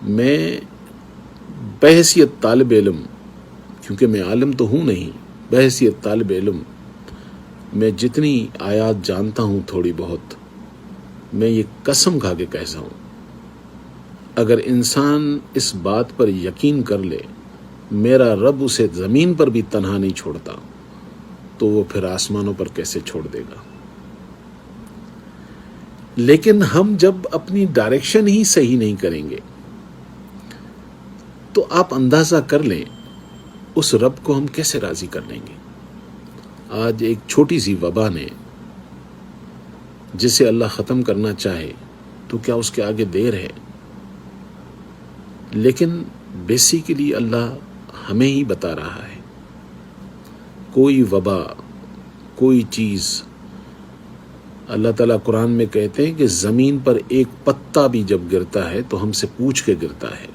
میں بحیثیت طالب علم، کیونکہ میں عالم تو ہوں نہیں، بحیثیت طالب علم میں جتنی آیات جانتا ہوں تھوڑی بہت، میں یہ قسم کھا کے کہتا ہوں، اگر انسان اس بات پر یقین کر لے میرا رب اسے زمین پر بھی تنہا نہیں چھوڑتا تو وہ پھر آسمانوں پر کیسے چھوڑ دے گا؟ لیکن ہم جب اپنی ڈائریکشن ہی صحیح نہیں کریں گے تو آپ اندازہ کر لیں اس رب کو ہم کیسے راضی کر لیں گے۔ آج ایک چھوٹی سی وبا نے جسے اللہ ختم کرنا چاہے تو کیا اس کے آگے دیر ہے؟ لیکن بیسیکلی اللہ ہمیں ہی بتا رہا ہے، کوئی وبا، کوئی چیز، اللہ تعالیٰ قرآن میں کہتے ہیں کہ زمین پر ایک پتا بھی جب گرتا ہے تو ہم سے پوچھ کے گرتا ہے،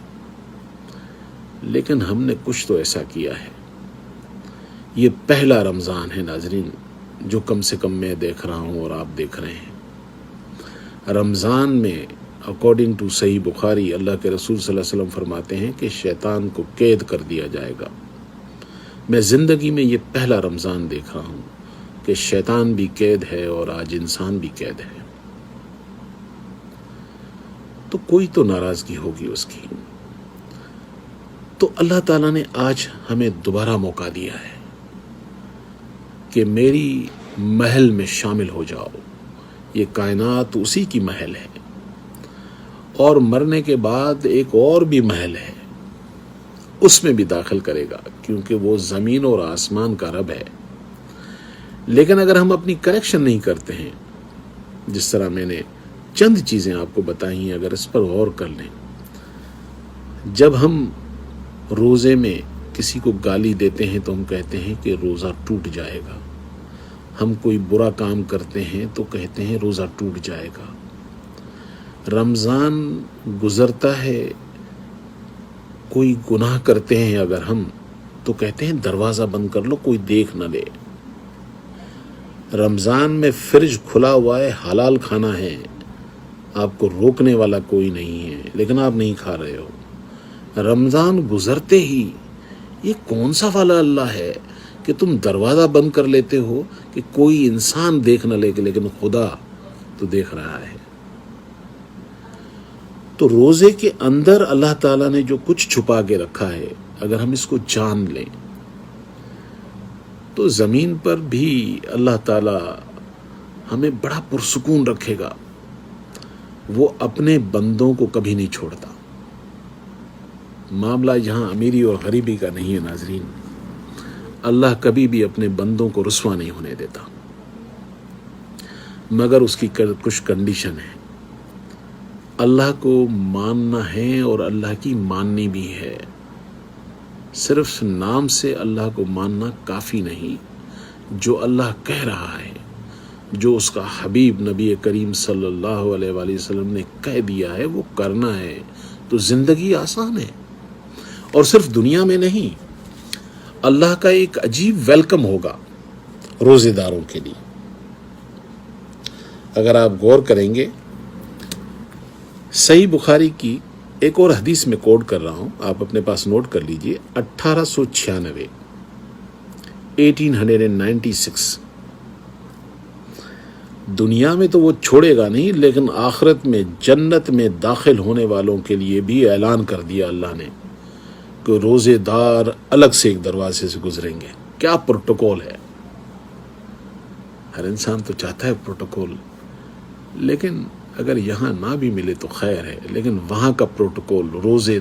لیکن ہم نے کچھ تو ایسا کیا ہے۔ یہ پہلا رمضان ہے ناظرین جو کم سے کم میں دیکھ رہا ہوں اور آپ دیکھ رہے ہیں۔ رمضان میں اکارڈنگ ٹو صحیح بخاری اللہ کے رسول صلی اللہ علیہ وسلم فرماتے ہیں کہ شیطان کو قید کر دیا جائے گا۔ میں زندگی میں یہ پہلا رمضان دیکھ رہا ہوں کہ شیطان بھی قید ہے اور آج انسان بھی قید ہے، تو کوئی تو ناراضگی ہوگی اس کی۔ تو اللہ تعالیٰ نے آج ہمیں دوبارہ موقع دیا ہے کہ میری محل میں شامل ہو جاؤ۔ یہ کائنات اسی کی محل ہے، اور مرنے کے بعد ایک اور بھی محل ہے، اس میں بھی داخل کرے گا، کیونکہ وہ زمین اور آسمان کا رب ہے۔ لیکن اگر ہم اپنی کریکشن نہیں کرتے ہیں، جس طرح میں نے چند چیزیں آپ کو بتائی ہیں، اگر اس پر غور کر لیں، جب ہم روزے میں کسی کو گالی دیتے ہیں تو ہم کہتے ہیں کہ روزہ ٹوٹ جائے گا، ہم کوئی برا کام کرتے ہیں تو کہتے ہیں روزہ ٹوٹ جائے گا۔ رمضان گزرتا ہے، کوئی گناہ کرتے ہیں اگر ہم تو کہتے ہیں دروازہ بند کر لو کوئی دیکھ نہ لے۔ رمضان میں فریج کھلا ہوا ہے، حلال کھانا ہے، آپ کو روکنے والا کوئی نہیں ہے، لیکن آپ نہیں کھا رہے ہو۔ رمضان گزرتے ہی یہ کون سا والا اللہ ہے کہ تم دروازہ بند کر لیتے ہو کہ کوئی انسان دیکھ نہ لے، لیکن خدا تو دیکھ رہا ہے۔ تو روزے کے اندر اللہ تعالیٰ نے جو کچھ چھپا کے رکھا ہے، اگر ہم اس کو جان لیں تو زمین پر بھی اللہ تعالیٰ ہمیں بڑا پرسکون رکھے گا۔ وہ اپنے بندوں کو کبھی نہیں چھوڑتا۔ معاملہ یہاں امیری اور غریبی کا نہیں ہے ناظرین، اللہ کبھی بھی اپنے بندوں کو رسوا نہیں ہونے دیتا، مگر اس کی کچھ کنڈیشن ہے۔ اللہ کو ماننا ہے اور اللہ کی ماننی بھی ہے، صرف نام سے اللہ کو ماننا کافی نہیں، جو اللہ کہہ رہا ہے، جو اس کا حبیب نبی کریم صلی اللہ علیہ وآلہ وسلم نے کہہ دیا ہے وہ کرنا ہے، تو زندگی آسان ہے۔ اور صرف دنیا میں نہیں، اللہ کا ایک عجیب ویلکم ہوگا روزے داروں کے لیے۔ اگر آپ غور کریں گے، صحیح بخاری کی ایک اور حدیث میں کوٹ کر رہا ہوں، آپ اپنے پاس نوٹ کر لیجئے، 1896 دنیا میں تو وہ چھوڑے گا نہیں، لیکن آخرت میں جنت میں داخل ہونے والوں کے لیے بھی اعلان کر دیا اللہ نے کہ روزے دار الگ سے ایک دروازے سے گزریں گے۔ کیا پروٹوکول ہے! ہر انسان تو چاہتا ہے پروٹوکول، لیکن اگر یہاں نہ بھی ملے تو خیر ہے، لیکن وہاں کا پروٹوکول روزے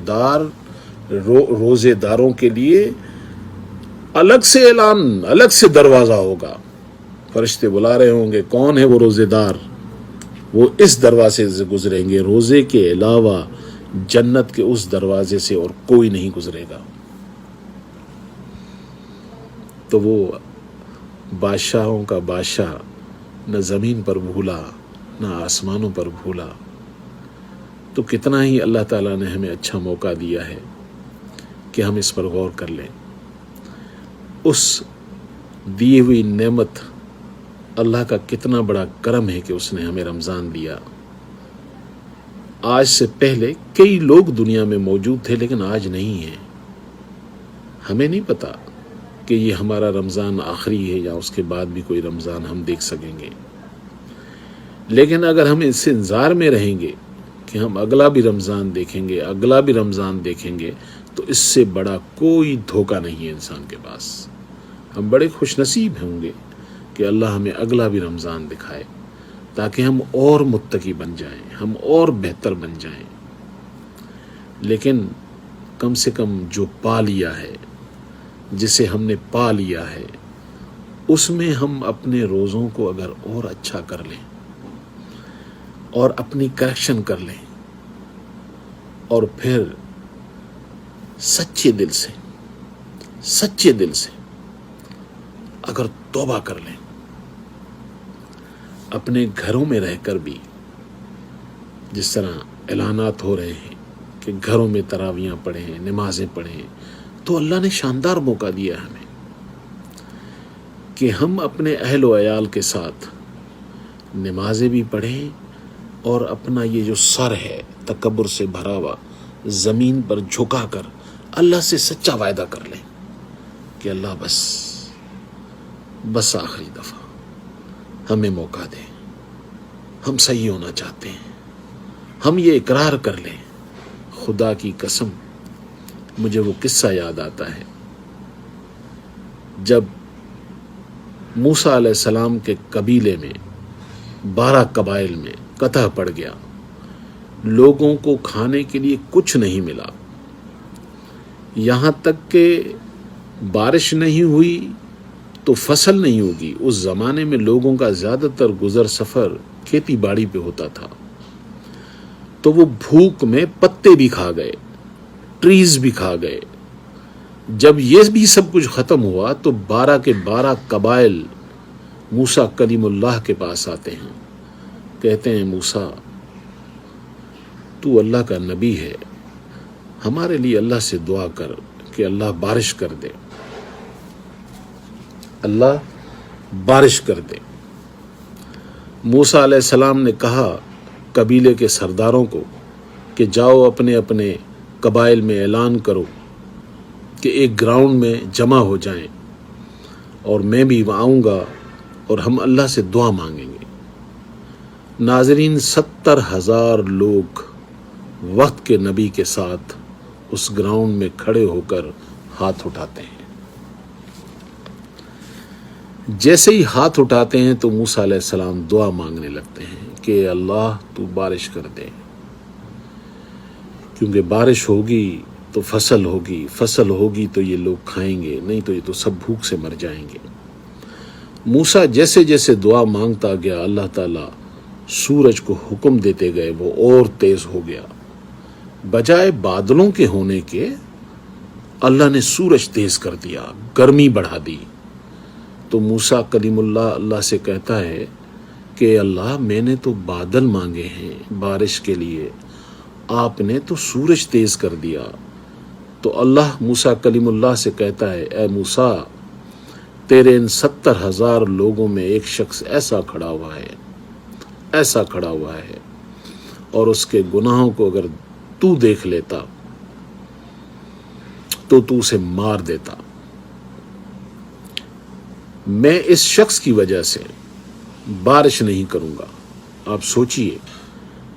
داروں کے لیے الگ سے اعلان، الگ سے دروازہ ہوگا۔ فرشتے بلا رہے ہوں گے، کون ہے وہ روزے دار؟ وہ اس دروازے سے گزریں گے، روزے کے علاوہ جنت کے اس دروازے سے اور کوئی نہیں گزرے گا۔ تو وہ بادشاہوں کا بادشاہ نہ زمین پر بھولا نہ آسمانوں پر بھولا، تو کتنا ہی اللہ تعالیٰ نے ہمیں اچھا موقع دیا ہے کہ ہم اس پر غور کر لیں۔ اس دی ہوئی نعمت اللہ کا کتنا بڑا کرم ہے کہ اس نے ہمیں رمضان دیا۔ آج سے پہلے کئی لوگ دنیا میں موجود تھے لیکن آج نہیں ہیں. ہمیں نہیں پتا کہ یہ ہمارا رمضان آخری ہے یا اس کے بعد بھی کوئی رمضان ہم دیکھ سکیں گے. لیکن اگر ہم اس انتظار میں رہیں گے کہ ہم اگلا بھی رمضان دیکھیں گے، اگلا بھی رمضان دیکھیں گے، تو اس سے بڑا کوئی دھوکہ نہیں ہے انسان کے پاس. ہم بڑے خوش نصیب ہوں گے کہ اللہ ہمیں اگلا بھی رمضان دکھائے تاکہ ہم اور متقی بن جائیں، ہم اور بہتر بن جائیں. لیکن کم سے کم جو پا لیا ہے، جسے ہم نے پا لیا ہے، اس میں ہم اپنے روزوں کو اگر اور اچھا کر لیں اور اپنی کریکشن کر لیں اور پھر سچے دل سے اگر توبہ کر لیں، اپنے گھروں میں رہ کر بھی جس طرح اعلانات ہو رہے ہیں کہ گھروں میں تراویحاں پڑھیں، نمازیں پڑھیں، تو اللہ نے شاندار موقع دیا ہمیں کہ ہم اپنے اہل و عیال کے ساتھ نمازیں بھی پڑھیں اور اپنا یہ جو سر ہے تکبر سے بھرا ہوا زمین پر جھکا کر اللہ سے سچا وعدہ کر لیں کہ اللہ بس آخری دفعہ ہمیں موقع دے، ہم صحیح ہونا چاہتے ہیں. ہم یہ اقرار کر لیں. خدا کی قسم مجھے وہ قصہ یاد آتا ہے جب موسیٰ علیہ السلام کے قبیلے میں 12 قبائل میں قطع پڑ گیا، لوگوں کو کھانے کے لیے کچھ نہیں ملا، یہاں تک کہ بارش نہیں ہوئی تو فصل نہیں ہوگی. اس زمانے میں لوگوں کا زیادہ تر گزر سفر کھیتی باڑی پہ ہوتا تھا، تو وہ بھوک میں پتے بھی کھا گئے، ٹریز بھی کھا گئے. جب یہ بھی سب کچھ ختم ہوا تو 12 کے 12 قبائل موسیٰ کلیم اللہ کے پاس آتے ہیں، کہتے ہیں موسیٰ تو اللہ کا نبی ہے، ہمارے لیے اللہ سے دعا کر کہ اللہ بارش کر دے، اللہ بارش کر دے. موسیٰ علیہ السلام نے کہا قبیلے کے سرداروں کو کہ جاؤ اپنے اپنے قبائل میں اعلان کرو کہ ایک گراؤنڈ میں جمع ہو جائیں اور میں بھی آؤں گا اور ہم اللہ سے دعا مانگیں گے. ناظرین 70,000 لوگ وقت کے نبی کے ساتھ اس گراؤنڈ میں کھڑے ہو کر ہاتھ اٹھاتے ہیں. جیسے ہی ہاتھ اٹھاتے ہیں تو موسیٰ علیہ السلام دعا مانگنے لگتے ہیں کہ اللہ تو بارش کر دے، کیونکہ بارش ہوگی تو فصل ہوگی، فصل ہوگی تو یہ لوگ کھائیں گے، نہیں تو یہ تو سب بھوک سے مر جائیں گے. موسیٰ جیسے جیسے دعا مانگتا گیا اللہ تعالیٰ سورج کو حکم دیتے گئے، وہ اور تیز ہو گیا. بجائے بادلوں کے ہونے کے اللہ نے سورج تیز کر دیا، گرمی بڑھا دی. تو موسیٰ کلیم اللہ اللہ سے کہتا ہے کہ اللہ میں نے تو بادل مانگے ہیں بارش کے لیے، آپ نے تو سورج تیز کر دیا. تو اللہ موسیٰ کلیم اللہ سے کہتا ہے اے موسیٰ تیرے ان 70,000 لوگوں میں ایک شخص ایسا کھڑا ہوا ہے اور اس کے گناہوں کو اگر تو دیکھ لیتا تو اسے مار دیتا. میں اس شخص کی وجہ سے بارش نہیں کروں گا. آپ سوچئے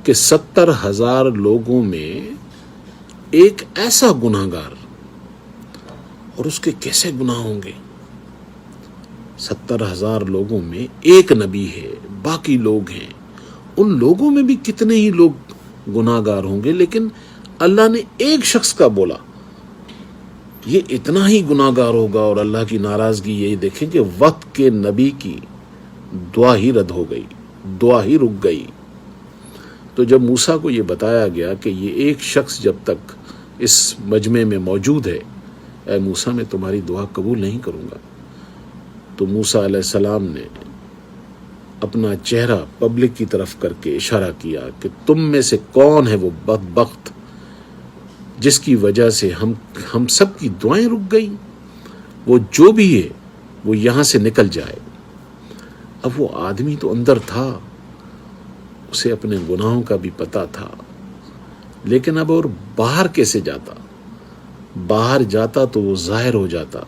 کہ 70,000 لوگوں میں ایک ایسا گناہگار، اور اس کے کیسے گناہ ہوں گے. 70,000 لوگوں میں ایک نبی ہے، باقی لوگ ہیں، ان لوگوں میں بھی کتنے ہی لوگ گناہگار ہوں گے، لیکن اللہ نے ایک شخص کا بولا یہ اتنا ہی گناہگار ہوگا. اور اللہ کی ناراضگی یہی دیکھیں کہ وقت کے نبی کی دعا ہی رد ہو گئی، دعا ہی رک گئی. تو جب موسیٰ کو یہ بتایا گیا کہ یہ ایک شخص جب تک اس مجمع میں موجود ہے، اے موسیٰ میں تمہاری دعا قبول نہیں کروں گا. تو موسیٰ علیہ السلام نے اپنا چہرہ پبلک کی طرف کر کے اشارہ کیا کہ تم میں سے کون ہے وہ بدبخت جس کی وجہ سے ہم سب کی دعائیں رک گئیں. وہ جو بھی ہے وہ یہاں سے نکل جائے. اب وہ آدمی تو اندر تھا، اسے اپنے گناہوں کا بھی پتہ تھا، لیکن اب اور باہر کیسے جاتا؟ باہر جاتا تو وہ ظاہر ہو جاتا،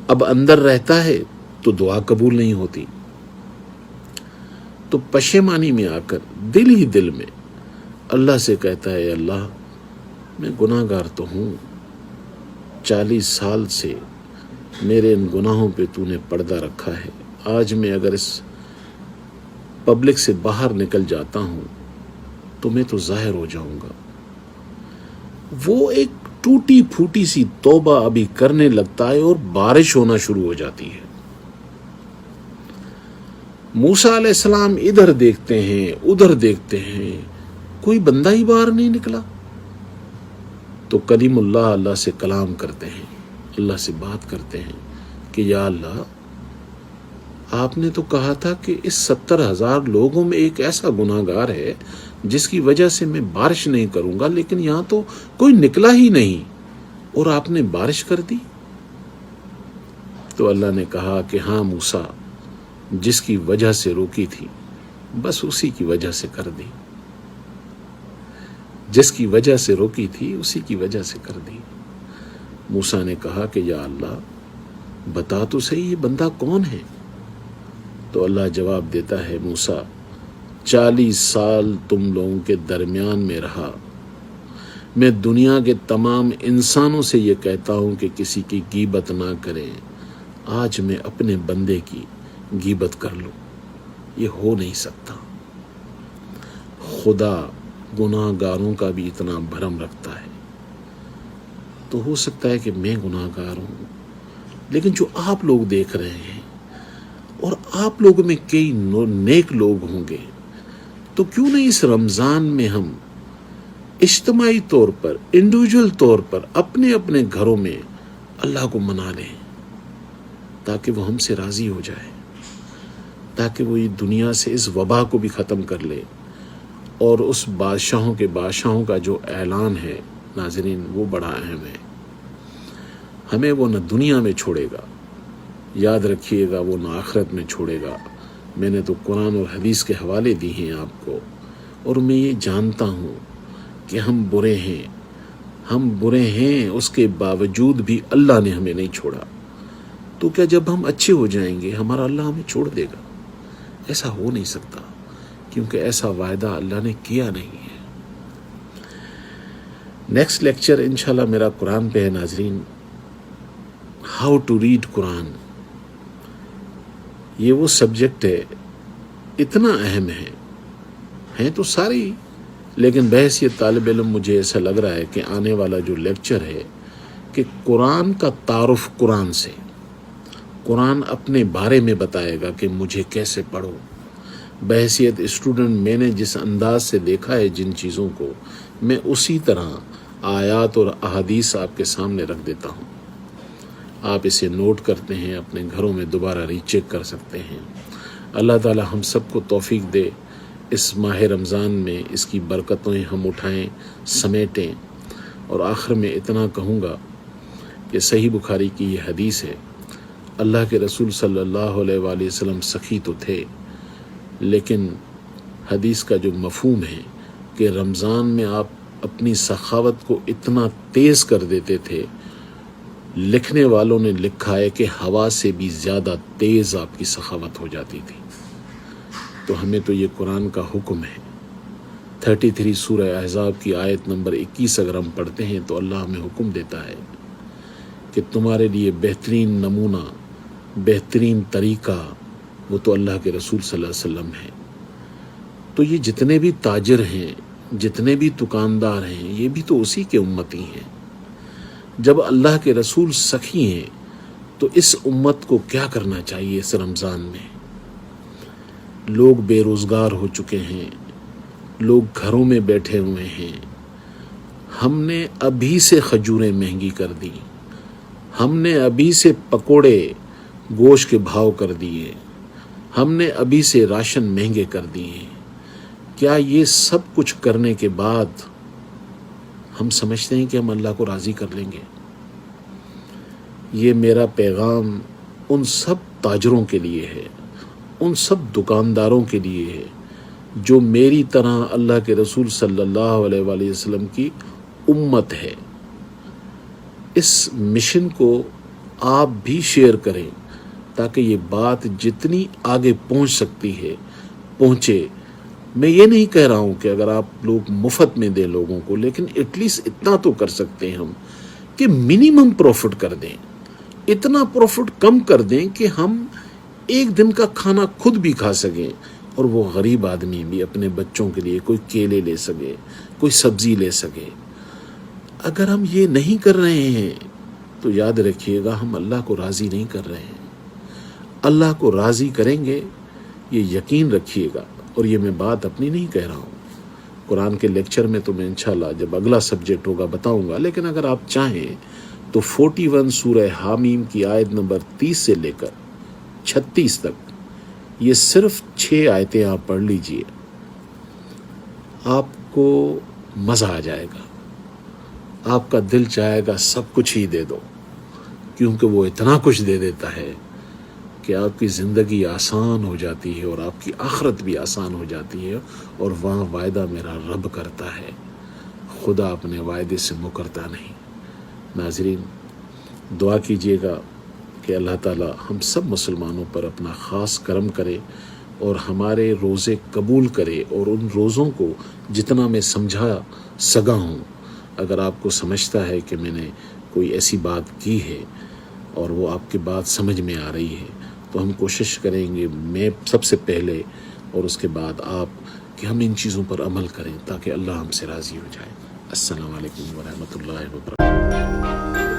اب اندر رہتا ہے تو دعا قبول نہیں ہوتی۔ تو پشیمانی میں آ کر دل ہی دل میں اللہ سے کہتا ہے، اللہ میں گناہ گار تو ہوں، 40 سال سے میرے ان گناہوں پہ تو نے پردہ رکھا ہے، آج میں اگر اس پبلک سے باہر نکل جاتا ہوں تو میں تو ظاہر ہو جاؤں گا۔ وہ ایک ٹوٹی پھوٹی سی توبہ ابھی کرنے لگتا ہے اور بارش ہونا شروع ہو جاتی ہے۔ موسیٰ علیہ السلام ادھر دیکھتے ہیں ادھر دیکھتے ہیں، کوئی بندہ ہی باہر نہیں نکلا۔ تو کلیم اللہ اللہ سے کلام کرتے ہیں، اللہ سے بات کرتے ہیں کہ یا اللہ، آپ نے تو کہا تھا کہ اس 70,000 لوگوں میں ایک ایسا گناہ گار ہے جس کی وجہ سے میں بارش نہیں کروں گا، لیکن یہاں تو کوئی نکلا ہی نہیں اور آپ نے بارش کر دی۔ تو اللہ نے کہا کہ ہاں موسیٰ، جس کی وجہ سے روکی تھی بس اسی کی وجہ سے کر دی، جس کی وجہ سے روکی تھی اسی کی وجہ سے کر دی۔ موسیٰ نے کہا کہ یا اللہ بتا تو صحیح یہ بندہ کون ہے؟ تو اللہ جواب دیتا ہے، موسیٰ 40 سال تم لوگوں کے درمیان میں رہا، میں دنیا کے تمام انسانوں سے یہ کہتا ہوں کہ کسی کی غیبت نہ کریں، آج میں اپنے بندے کی غیبت کر لوں، یہ ہو نہیں سکتا۔ خدا گناہ گاروں کا بھی اتنا بھرم رکھتا ہے، تو ہو سکتا ہے کہ میں گناہ گار ہوں، لیکن جو آپ لوگ دیکھ رہے ہیں اور آپ لوگوں میں کئی نیک لوگ ہوں گے، تو کیوں نہیں اس رمضان میں ہم اجتماعی طور پر، انڈیویجول طور پر اپنے اپنے گھروں میں اللہ کو منا لیں، تاکہ وہ ہم سے راضی ہو جائے، تاکہ وہ یہ دنیا سے اس وبا کو بھی ختم کر لے۔ اور اس بادشاہوں کے بادشاہوں کا جو اعلان ہے ناظرین، وہ بڑا اہم ہے، ہمیں وہ نہ دنیا میں چھوڑے گا، یاد رکھیے گا، وہ نہ آخرت میں چھوڑے گا۔ میں نے تو قرآن اور حدیث کے حوالے دی ہیں آپ کو، اور میں یہ جانتا ہوں کہ ہم برے ہیں، ہم برے ہیں، اس کے باوجود بھی اللہ نے ہمیں نہیں چھوڑا۔ تو کیا جب ہم اچھے ہو جائیں گے ہمارا اللہ ہمیں چھوڑ دے گا؟ ایسا ہو نہیں سکتا، کیونکہ ایسا وعدہ اللہ نے کیا نہیں ہے۔ نیکسٹ لیکچر انشاءاللہ میرا قرآن پہ ہے ناظرین، ہاؤ ٹو ریڈ قرآن۔ یہ وہ سبجیکٹ ہے، اتنا اہم ہے تو ساری، لیکن بحیثیت طالب علم مجھے ایسا لگ رہا ہے کہ آنے والا جو لیکچر ہے کہ قرآن کا تعارف قرآن سے، قرآن اپنے بارے میں بتائے گا کہ مجھے کیسے پڑھو۔ بحیثیت اسٹوڈنٹ میں نے جس انداز سے دیکھا ہے جن چیزوں کو، میں اسی طرح آیات اور احادیث آپ کے سامنے رکھ دیتا ہوں۔ آپ اسے نوٹ کرتے ہیں، اپنے گھروں میں دوبارہ ری چیک کر سکتے ہیں۔ اللہ تعالی ہم سب کو توفیق دے، اس ماہ رمضان میں اس کی برکتیں ہم اٹھائیں، سمیٹیں۔ اور آخر میں اتنا کہوں گا کہ صحیح بخاری کی یہ حدیث ہے، اللہ کے رسول صلی اللہ علیہ وآلہ وسلم سخی تو تھے، لیکن حدیث کا جو مفہوم ہے کہ رمضان میں آپ اپنی سخاوت کو اتنا تیز کر دیتے تھے، لکھنے والوں نے لکھا ہے کہ ہوا سے بھی زیادہ تیز آپ کی سخاوت ہو جاتی تھی۔ تو ہمیں تو یہ قرآن کا حکم ہے۔ 33 سورہ احزاب کی آیت نمبر 21 اگر ہم پڑھتے ہیں تو اللہ ہمیں حکم دیتا ہے کہ تمہارے لیے بہترین نمونہ، بہترین طریقہ وہ تو اللہ کے رسول صلی اللہ علیہ وسلم ہے۔ تو یہ جتنے بھی تاجر ہیں، جتنے بھی دکاندار ہیں، یہ بھی تو اسی کے امتی ہیں۔ جب اللہ کے رسول سخی ہیں تو اس امت کو کیا کرنا چاہیے؟ اس رمضان میں لوگ بے روزگار ہو چکے ہیں، لوگ گھروں میں بیٹھے ہوئے ہیں، ہم نے ابھی سے کھجوریں مہنگی کر دی، ہم نے ابھی سے پکوڑے گوشت کے بھاؤ کر دیے، ہم نے ابھی سے راشن مہنگے کر دیے۔ کیا یہ سب کچھ کرنے کے بعد ہم سمجھتے ہیں کہ ہم اللہ کو راضی کر لیں گے؟ یہ میرا پیغام ان سب تاجروں کے لیے ہے، ان سب دکانداروں کے لیے ہے جو میری طرح اللہ کے رسول صلی اللہ علیہ وآلہ وسلم کی امت ہے، اس مشن کو آپ بھی شیئر کریں تاکہ یہ بات جتنی آگے پہنچ سکتی ہے پہنچے۔ میں یہ نہیں کہہ رہا ہوں کہ اگر آپ لوگ مفت میں دیں لوگوں کو، لیکن ایٹ لیسٹ اتنا تو کر سکتے ہیں ہم کہ منیمم پروفٹ کر دیں، اتنا پروفٹ کم کر دیں کہ ہم ایک دن کا کھانا خود بھی کھا سکیں، اور وہ غریب آدمی بھی اپنے بچوں کے لیے کوئی کیلے لے سکے، کوئی سبزی لے سکے۔ اگر ہم یہ نہیں کر رہے ہیں تو یاد رکھیے گا ہم اللہ کو راضی نہیں کر رہے ہیں۔ اللہ کو راضی کریں گے، یہ یقین رکھیے گا، اور یہ میں بات اپنی نہیں کہہ رہا ہوں، قرآن کے لیکچر میں تو میں انشاءاللہ جب اگلا سبجیکٹ ہوگا بتاؤں گا، لیکن اگر آپ چاہیں تو 41 سورہ حامیم کی آیت نمبر 30 سے لے کر 36 تک، یہ صرف 6 آیتیں آپ پڑھ لیجئے، آپ کو مزہ آ جائے گا، آپ کا دل چاہے گا سب کچھ ہی دے دو، کیونکہ وہ اتنا کچھ دے دیتا ہے کہ آپ کی زندگی آسان ہو جاتی ہے، اور آپ کی آخرت بھی آسان ہو جاتی ہے، اور وہاں وعدہ میرا رب کرتا ہے، خدا اپنے وعدے سے مکرتا نہیں۔ ناظرین، دعا کیجیے گا کہ اللہ تعالی ہم سب مسلمانوں پر اپنا خاص کرم کرے اور ہمارے روزے قبول کرے، اور ان روزوں کو جتنا میں سمجھا سکا ہوں، اگر آپ کو سمجھتا ہے کہ میں نے کوئی ایسی بات کی ہے اور وہ آپ کی بات سمجھ میں آ رہی ہے، تو ہم کوشش کریں گے، میں سب سے پہلے اور اس کے بعد آپ، کہ ہم ان چیزوں پر عمل کریں تاکہ اللہ ہم سے راضی ہو جائے۔ السلام علیکم ورحمۃ اللہ وبرکاتہ۔